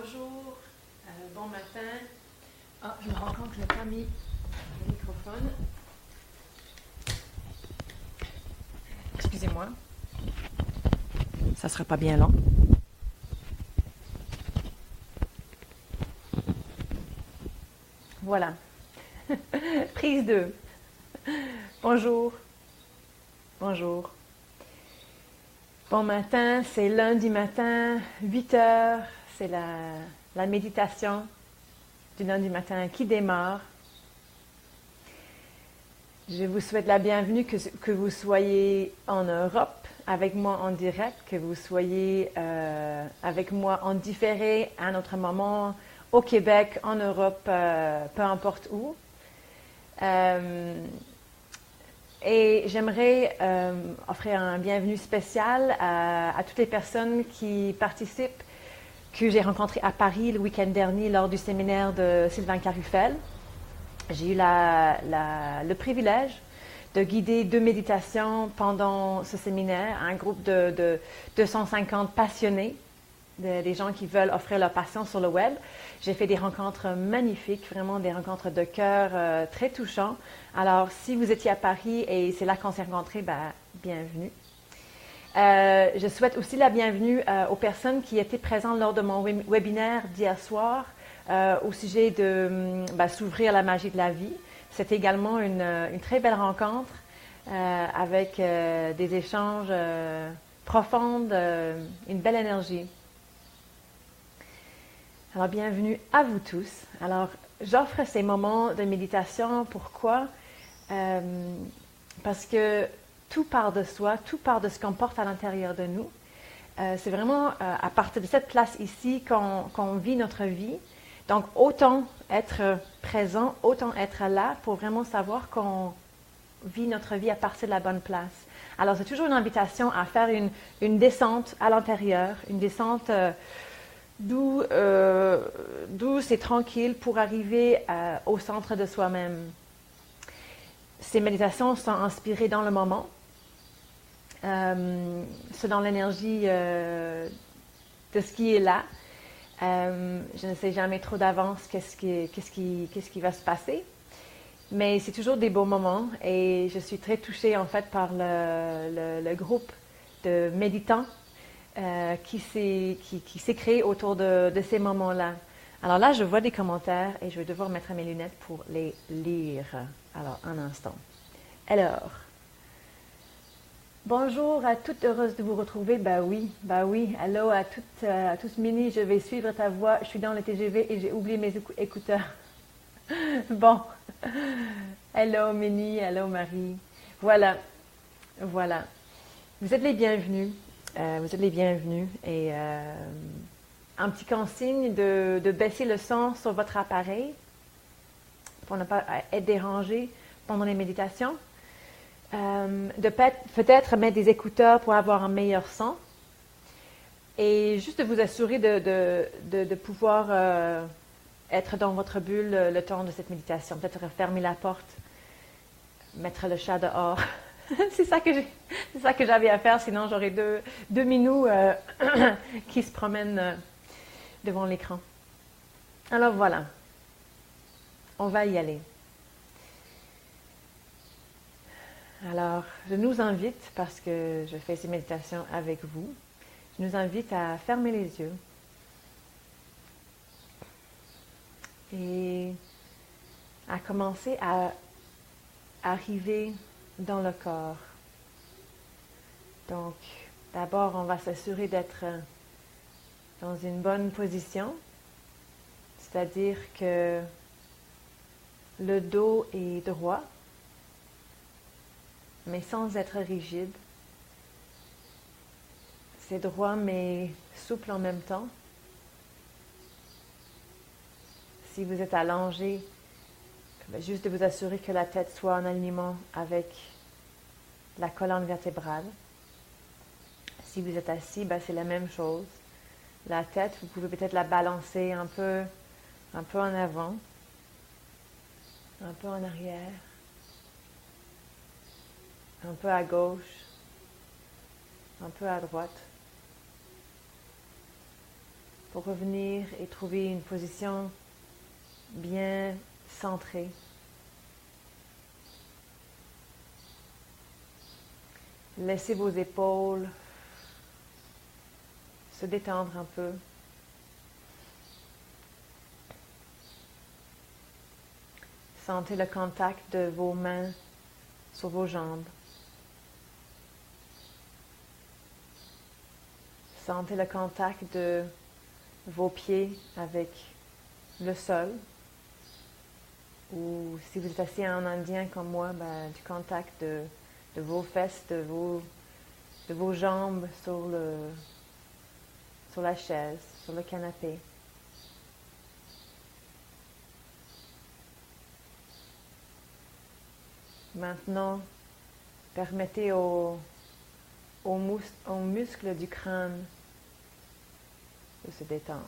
Bonjour, bon matin. Ah, je me rends compte que je n'ai pas mis le microphone. Excusez-moi. Ça ne sera pas bien long. Voilà. Prise 2. Bonjour. Bonjour. Bon matin, c'est lundi matin, 8 heures. C'est la méditation du lundi matin qui démarre. Je vous souhaite la bienvenue, que vous soyez en Europe avec moi en direct, que vous soyez avec moi en différé à un autre moment, au Québec, en Europe, peu importe où. Et j'aimerais offrir un bienvenue spécial à toutes les personnes qui participent, que j'ai rencontrées à Paris le week-end dernier lors du séminaire de Sylvain Carufel. J'ai eu le privilège de guider 2 méditations pendant ce séminaire, un groupe de 250 passionnés, des gens qui veulent offrir leur passion sur le web. J'ai fait des rencontres magnifiques, vraiment des rencontres de cœur très touchantes. Alors, si vous étiez à Paris et c'est là qu'on s'est rencontrés, bienvenue. Je souhaite aussi la bienvenue aux personnes qui étaient présentes lors de mon webinaire d'hier soir au sujet de s'ouvrir à la magie de la vie. C'était également une très belle rencontre avec des échanges profonds, une belle énergie. Alors, bienvenue à vous tous. Alors, j'offre ces moments de méditation. Pourquoi? Parce que tout part de soi, tout part de ce qu'on porte à l'intérieur de nous. C'est vraiment à partir de cette place ici qu'on vit notre vie. Donc, autant être présent, autant être là pour vraiment savoir qu'on vit notre vie à partir de la bonne place. Alors, c'est toujours une invitation à faire une descente à l'intérieur, une descente douce et tranquille pour arriver au centre de soi-même. Ces méditations sont inspirées dans le moment, selon l'énergie de ce qui est là. Je ne sais jamais trop d'avance qu'est-ce qui va se passer, mais c'est toujours des beaux moments et je suis très touchée en fait par le groupe de méditants qui s'est créé autour de ces moments-là. Alors là, je vois des commentaires et je vais devoir mettre mes lunettes pour les lire. Alors, un instant. Alors, bonjour à toutes, heureuse de vous retrouver. Bah oui. Allô à toutes, à tous, Mini, je vais suivre ta voix. Je suis dans le TGV et j'ai oublié mes écouteurs. Bon. Hello Mini, hello Marie. Voilà. Vous êtes les bienvenus. Et un petit consigne de baisser le son sur votre appareil pour ne pas être dérangé pendant les méditations. De peut-être mettre des écouteurs pour avoir un meilleur son. Et juste de vous assurer de pouvoir être dans votre bulle le temps de cette méditation. Peut-être fermer la porte, mettre le chat dehors. C'est ça que j'avais à faire, sinon j'aurais deux minous qui se promènent devant l'écran. Alors voilà, on va y aller. Alors, je nous invite, parce que je fais ces méditations avec vous, je nous invite à fermer les yeux et à commencer à arriver dans le corps. Donc, d'abord, on va s'assurer d'être dans une bonne position, c'est-à-dire que le dos est droit, mais sans être rigide. C'est droit, mais souple en même temps. Si vous êtes allongé, juste de vous assurer que la tête soit en alignement avec la colonne vertébrale. Si vous êtes assis, c'est la même chose. La tête, vous pouvez peut-être la balancer un peu en avant, un peu en arrière, un peu à gauche, un peu à droite. pour revenir et trouver une position bien centrée. Laissez vos épaules se détendre un peu. Sentez le contact de vos mains sur vos jambes. Sentez le contact de vos pieds avec le sol. Ou si vous êtes assis en indien comme moi, du contact de vos fesses, de vos jambes sur la chaise, sur le canapé. Maintenant, permettez aux muscles du crâne de se détendre.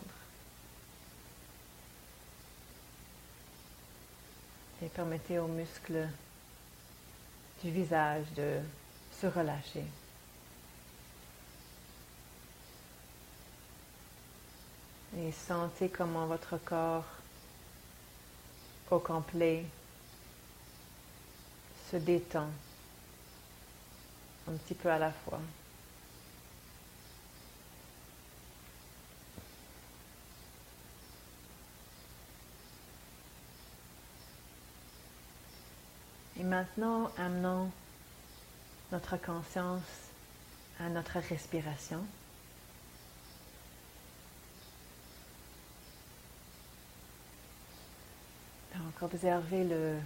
Et permettez aux muscles du visage de se relâcher. Et sentez comment votre corps au complet se détend un petit peu à la fois. Et maintenant, amenons notre conscience à notre respiration. Donc, observez le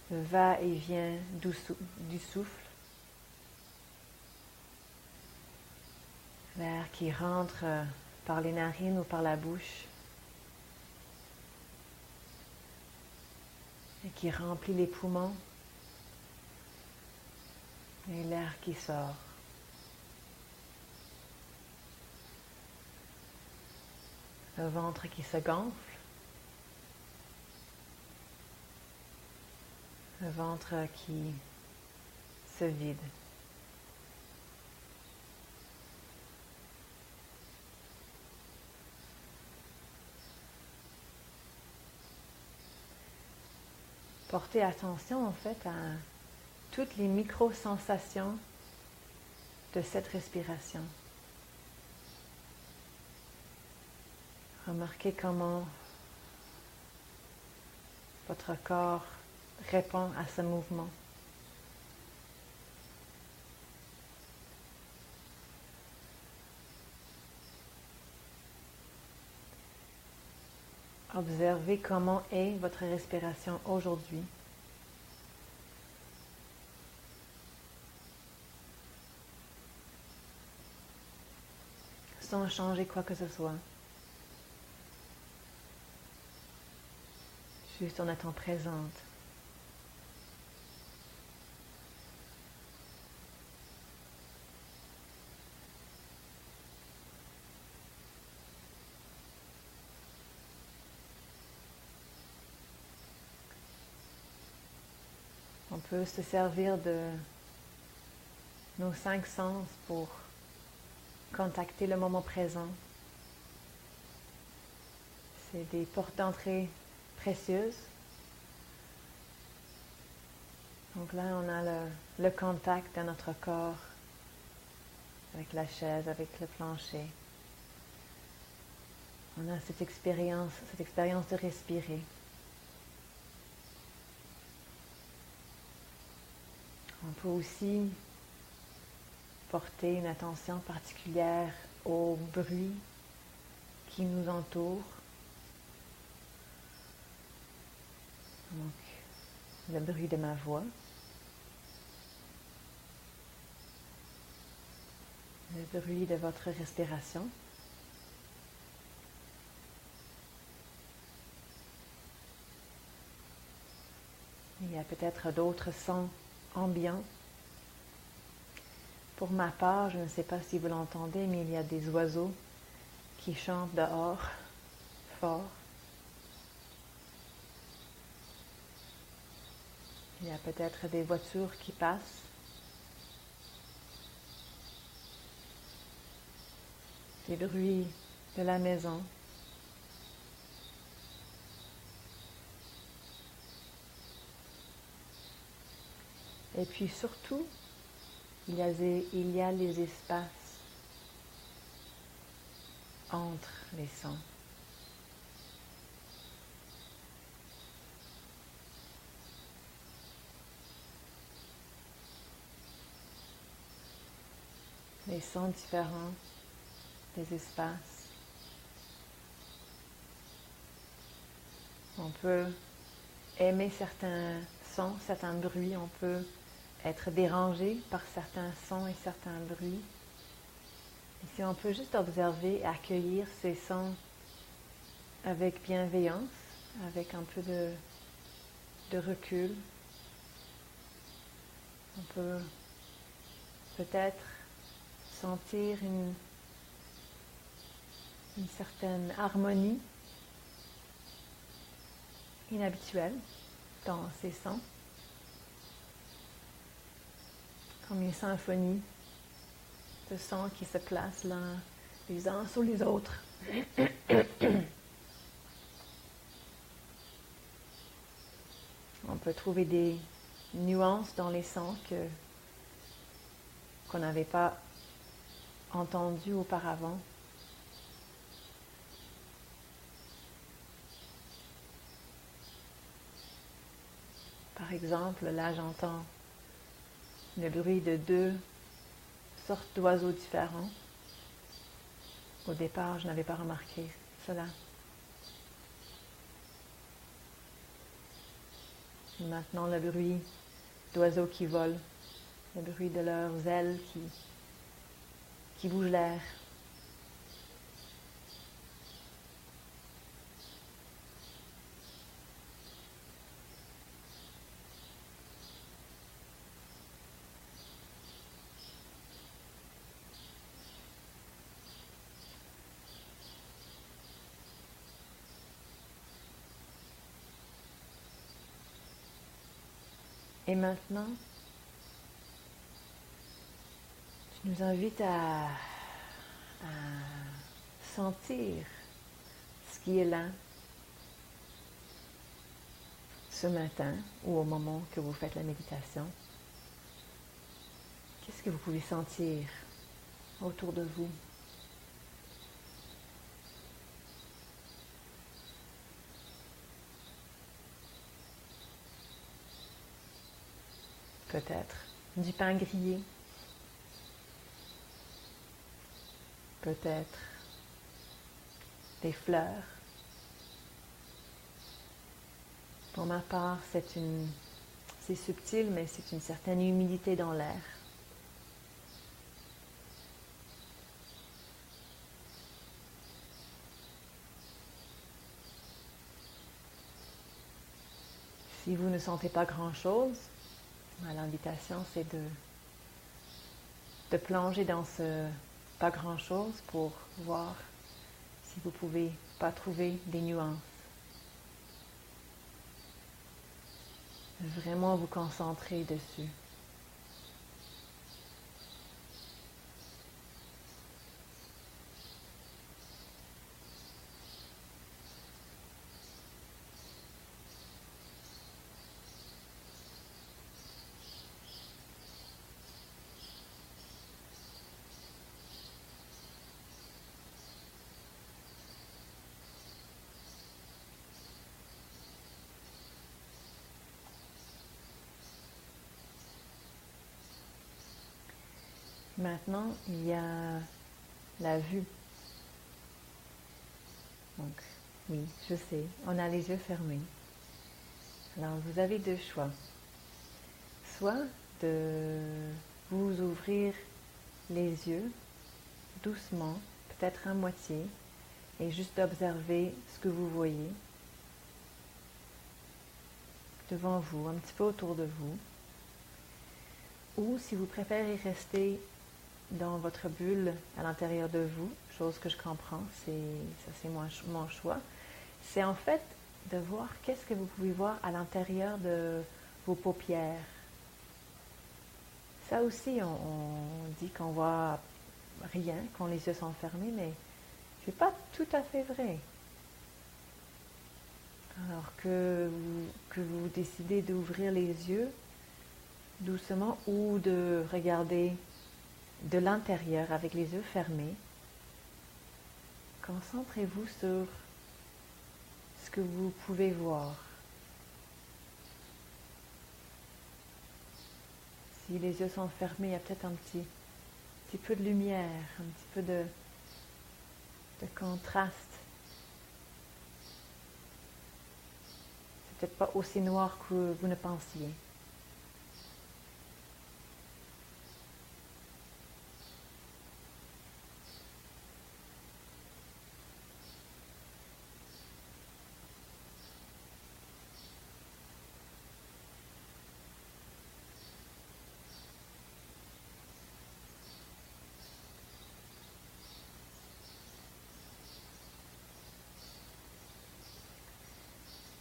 va-et-vient du souffle. L'air qui rentre par les narines ou par la bouche et qui remplit les poumons. Et l'air qui sort. Le ventre qui se gonfle. Le ventre qui se vide. Portez attention en fait à toutes les micro-sensations de cette respiration. Remarquez comment votre corps répond à ce mouvement. Observez comment est votre respiration aujourd'hui. Sans changer quoi que ce soit. Juste en étant présente. On peut se servir de nos 5 sens pour contacter le moment présent. C'est des portes d'entrée précieuses. Donc là, on a le contact de notre corps avec la chaise, avec le plancher. On a cette expérience de respirer. On peut aussi porter une attention particulière aux bruits qui nous entourent. Donc, le bruit de ma voix, le bruit de votre respiration. Il y a peut-être d'autres sons ambiants. Pour ma part, je ne sais pas si vous l'entendez, mais il y a des oiseaux qui chantent dehors, fort. Il y a peut-être des voitures qui passent. Des bruits de la maison. Et puis surtout, il y a les espaces entre les sons. Les sons différents des espaces. On peut aimer certains sons, certains bruits, on peut être dérangé par certains sons et certains bruits. Et si on peut juste observer et accueillir ces sons avec bienveillance, avec un peu de recul, on peut peut-être sentir une certaine harmonie inhabituelle dans ces sons, comme une symphonie de sons qui se placent l'un les uns sur les autres. On peut trouver des nuances dans les sons qu'on n'avait pas entendus auparavant. Par exemple, là j'entends le bruit de 2 sortes d'oiseaux différents. Au départ, je n'avais pas remarqué cela. Maintenant, le bruit d'oiseaux qui volent, le bruit de leurs ailes qui bougent l'air. Et maintenant, je nous invite à sentir ce qui est là ce matin ou au moment que vous faites la méditation. Qu'est-ce que vous pouvez sentir autour de vous? Peut-être du pain grillé, peut-être des fleurs. Pour ma part, c'est subtil, mais c'est une certaine humidité dans l'air. Si vous ne sentez pas grand-chose, l'invitation c'est de plonger dans ce pas grand-chose pour voir si vous pouvez pas trouver des nuances. Vraiment vous concentrer dessus. Maintenant, il y a la vue. Donc, oui, je sais, on a les yeux fermés. Alors, vous avez 2 choix. Soit de vous ouvrir les yeux doucement, peut-être à moitié, et juste d'observer ce que vous voyez devant vous, un petit peu autour de vous. Ou si vous préférez rester dans votre bulle à l'intérieur de vous, chose que je comprends, c'est mon choix, c'est en fait de voir qu'est-ce que vous pouvez voir à l'intérieur de vos paupières. Ça aussi, on dit qu'on voit rien quand les yeux sont fermés, mais C'est pas tout à fait vrai. Alors que vous décidez d'ouvrir les yeux doucement ou de regarder de l'intérieur avec les yeux fermés, concentrez-vous sur ce que vous pouvez voir. Si les yeux sont fermés, il y a peut-être un petit peu de lumière, un petit peu de contraste. C'est peut-être pas aussi noir que vous ne pensiez.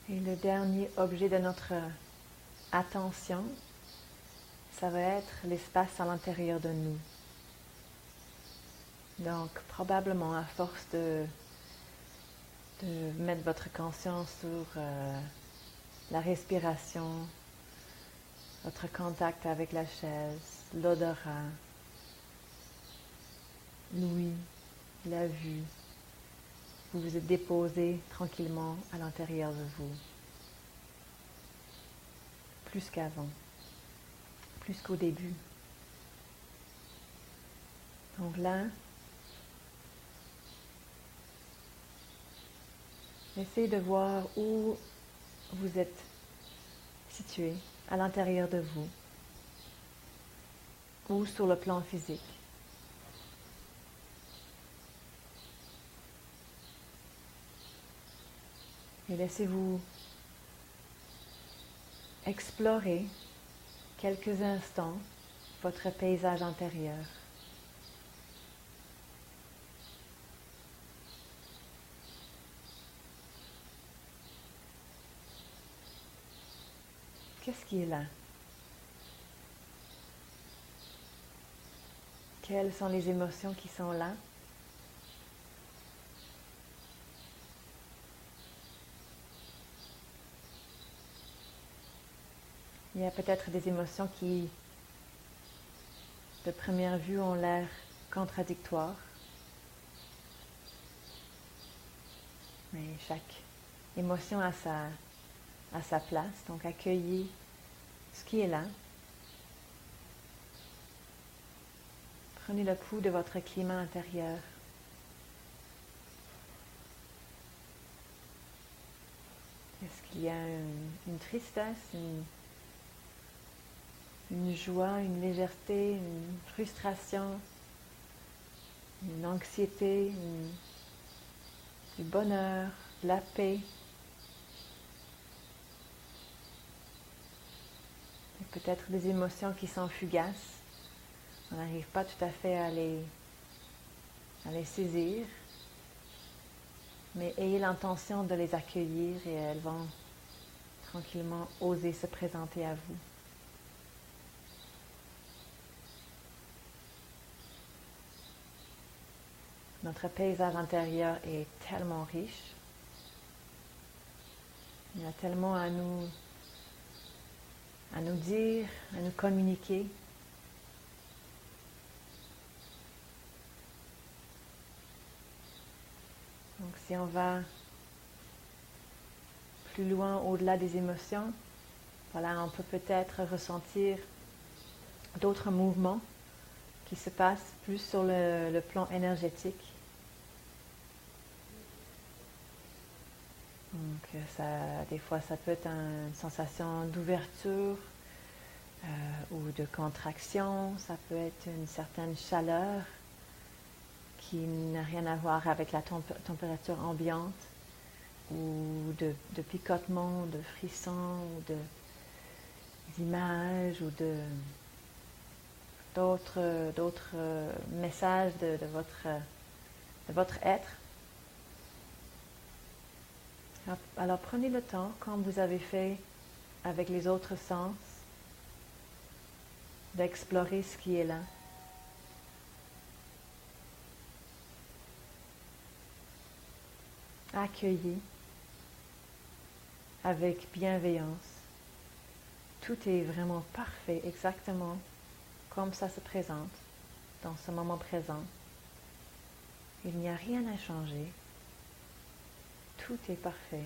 Et le dernier objet de notre attention, ça va être l'espace à l'intérieur de nous. Donc, probablement, à force de mettre votre conscience sur la respiration, votre contact avec la chaise, l'odorat, l'ouïe, la vue, vous vous êtes déposé tranquillement à l'intérieur de vous. Plus qu'avant, plus qu'au début. Donc là, essayez de voir où vous êtes situé à l'intérieur de vous ou sur le plan physique. Et laissez-vous explorer quelques instants votre paysage intérieur. Qu'est-ce qui est là? Quelles sont les émotions qui sont là? Il y a peut-être des émotions qui, de première vue, ont l'air contradictoires. Mais chaque émotion a sa place. Donc accueillez ce qui est là. Prenez le pouls de votre climat intérieur. Est-ce qu'il y a une tristesse, une joie, une légèreté, une frustration, une anxiété, du bonheur, de la paix? Et peut-être des émotions qui sont fugaces. On n'arrive pas tout à fait à les saisir. Mais ayez l'intention de les accueillir et elles vont tranquillement oser se présenter à vous. Notre paysage intérieur est tellement riche. Il y a tellement à nous dire, à nous communiquer. Donc si on va plus loin au-delà des émotions, voilà, on peut peut-être ressentir d'autres mouvements qui se passent plus sur le plan énergétique. Donc des fois ça peut être une sensation d'ouverture ou de contraction, ça peut être une certaine chaleur qui n'a rien à voir avec la température ambiante, ou de picotements, de frissons, ou d'images, ou d'autres messages de votre être. Alors prenez le temps, comme vous avez fait avec les autres sens, d'explorer ce qui est là. accueillis avec bienveillance. Tout est vraiment parfait, exactement comme ça se présente dans ce moment présent. Il n'y a rien à changer. Tout est parfait.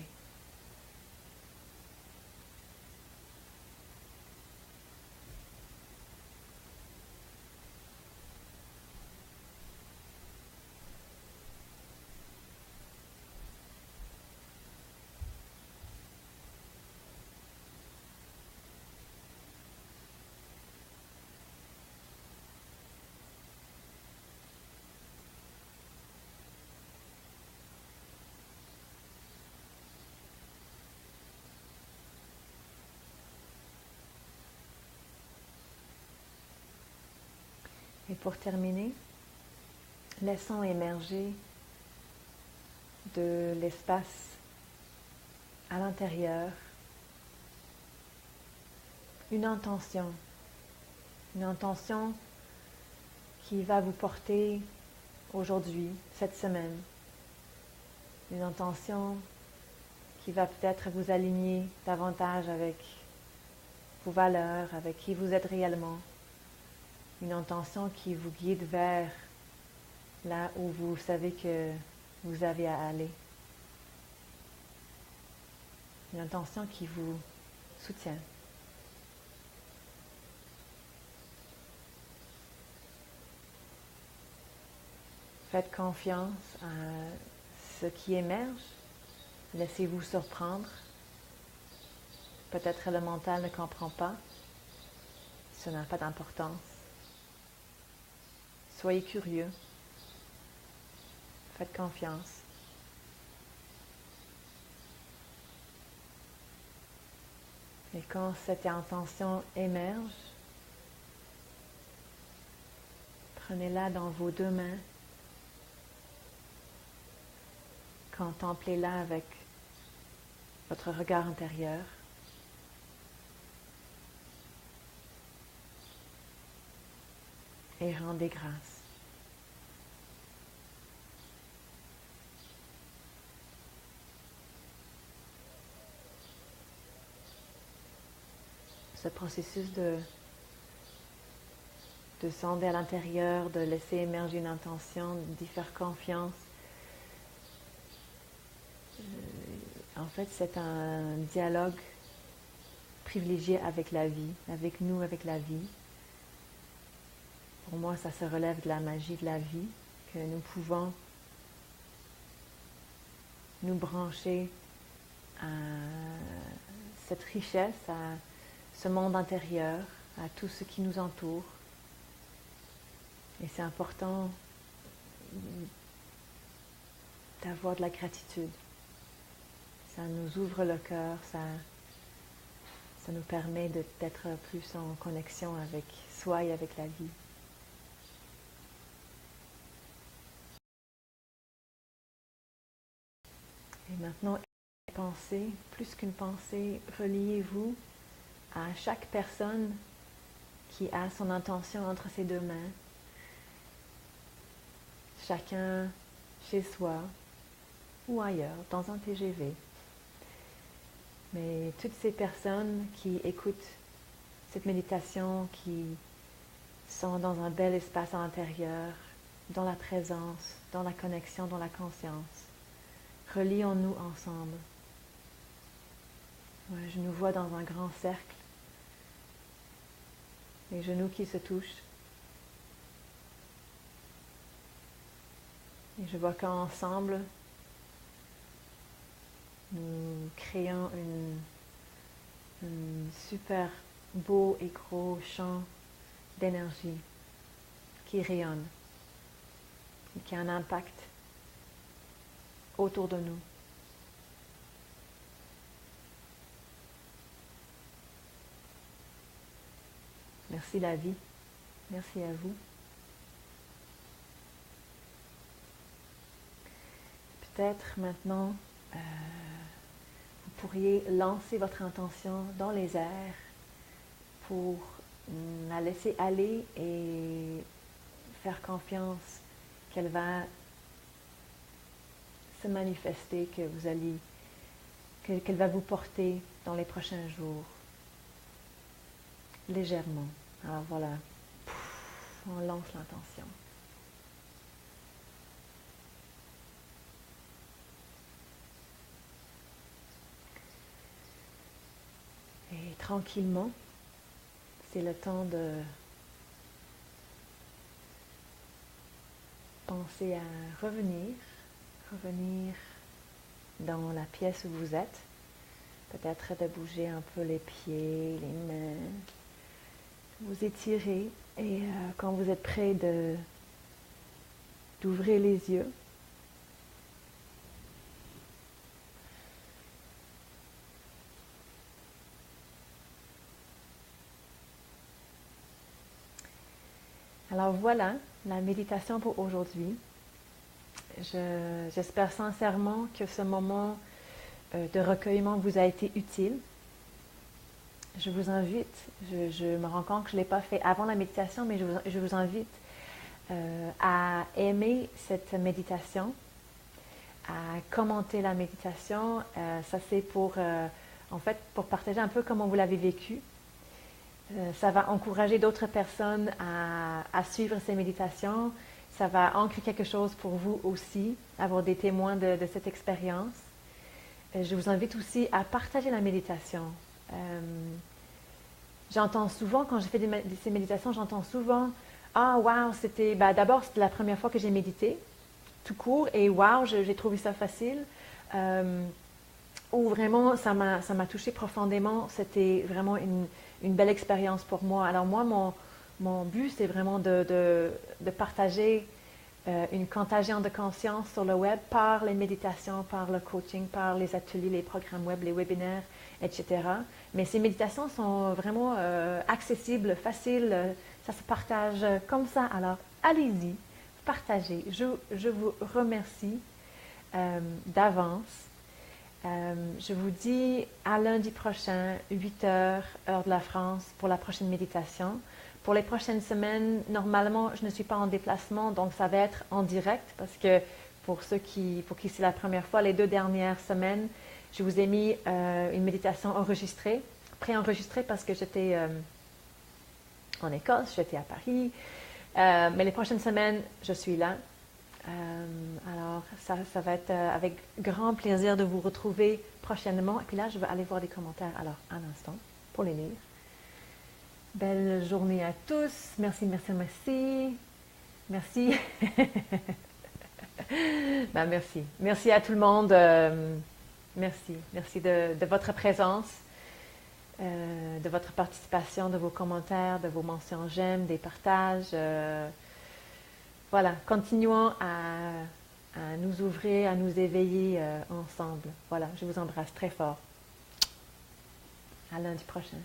Et pour terminer, laissons émerger de l'espace à l'intérieur une intention qui va vous porter aujourd'hui, cette semaine, une intention qui va peut-être vous aligner davantage avec vos valeurs, avec qui vous êtes réellement, une intention qui vous guide vers là où vous savez que vous avez à aller. Une intention qui vous soutient. Faites confiance à ce qui émerge. Laissez-vous surprendre. Peut-être le mental ne comprend pas. Ça n'a pas d'importance. Soyez curieux. Faites confiance. Et quand cette intention émerge, prenez-la dans vos deux mains. Contemplez-la avec votre regard intérieur. Et rendez grâce. Ce processus de sonder à l'intérieur, de laisser émerger une intention, d'y faire confiance. En fait, c'est un dialogue privilégié avec la vie, avec nous, avec la vie. Pour moi, ça se relève de la magie de la vie, que nous pouvons nous brancher à cette richesse, à ce monde intérieur, à tout ce qui nous entoure. Et c'est important d'avoir de la gratitude. Ça nous ouvre le cœur, ça nous permet d'être plus en connexion avec soi et avec la vie. Et maintenant, pensez, plus qu'une pensée, reliez-vous à chaque personne qui a son intention entre ses deux mains. Chacun chez soi ou ailleurs, dans un TGV. Mais toutes ces personnes qui écoutent cette méditation, qui sont dans un bel espace à l'intérieur, dans la présence, dans la connexion, dans la conscience, relions-nous ensemble. Je nous vois dans un grand cercle, les genoux qui se touchent. Et je vois qu'ensemble, nous créons un super beau et gros champ d'énergie qui rayonne et qui a un impact autour de nous. Merci la vie. Merci à vous. Peut-être maintenant, vous pourriez lancer votre intention dans les airs pour la laisser aller et faire confiance qu'elle va se manifester, que vous allez, qu'elle va vous porter dans les prochains jours, légèrement. Alors voilà, on lance l'intention. Et tranquillement, c'est le temps de penser à revenir dans la pièce où vous êtes. Peut-être de bouger un peu les pieds, les mains, vous étirer et quand vous êtes prêt d'ouvrir les yeux. Alors voilà la méditation pour aujourd'hui. J'espère sincèrement que ce moment de recueillement vous a été utile. Je vous invite, je me rends compte que je ne l'ai pas fait avant la méditation, mais je vous invite à aimer cette méditation, à commenter la méditation. Ça c'est pour, en fait, pour partager un peu comment vous l'avez vécu. Ça va encourager d'autres personnes à suivre ces méditations. Ça va ancrer quelque chose pour vous aussi, avoir des témoins de cette expérience. Je vous invite aussi à partager la méditation. J'entends souvent, quand je fais ces méditations, j'entends souvent « Ah, wow, c'était... d'abord, c'était la première fois que j'ai médité, tout court, et wow, j'ai trouvé ça facile. Ou vraiment, ça m'a touché profondément. C'était vraiment une belle expérience pour moi. Alors moi, mon but, c'est vraiment de partager une contagion de conscience sur le web par les méditations, par le coaching, par les ateliers, les programmes web, les webinaires, etc. Mais ces méditations sont vraiment accessibles, faciles, ça se partage comme ça. Alors, allez-y, partagez. Je vous remercie d'avance. Je vous dis à lundi prochain, 8 heures, heure de la France, pour la prochaine méditation. Pour les prochaines semaines, normalement, je ne suis pas en déplacement, donc ça va être en direct parce que pour ceux pour qui c'est la première fois, les 2 dernières semaines, je vous ai mis une méditation enregistrée, préenregistrée parce que j'étais en Écosse, j'étais à Paris. Mais les prochaines semaines, je suis là. Alors, ça va être avec grand plaisir de vous retrouver prochainement. Et puis là, je vais aller voir des commentaires. Alors, un instant pour les lire. Belle journée à tous. Merci, merci, merci. Merci. Merci. Merci à tout le monde. Merci. Merci de votre présence, de votre participation, de vos commentaires, de vos mentions j'aime, des partages. Voilà, continuons à nous ouvrir, à nous éveiller ensemble. Voilà, je vous embrasse très fort. À lundi prochain.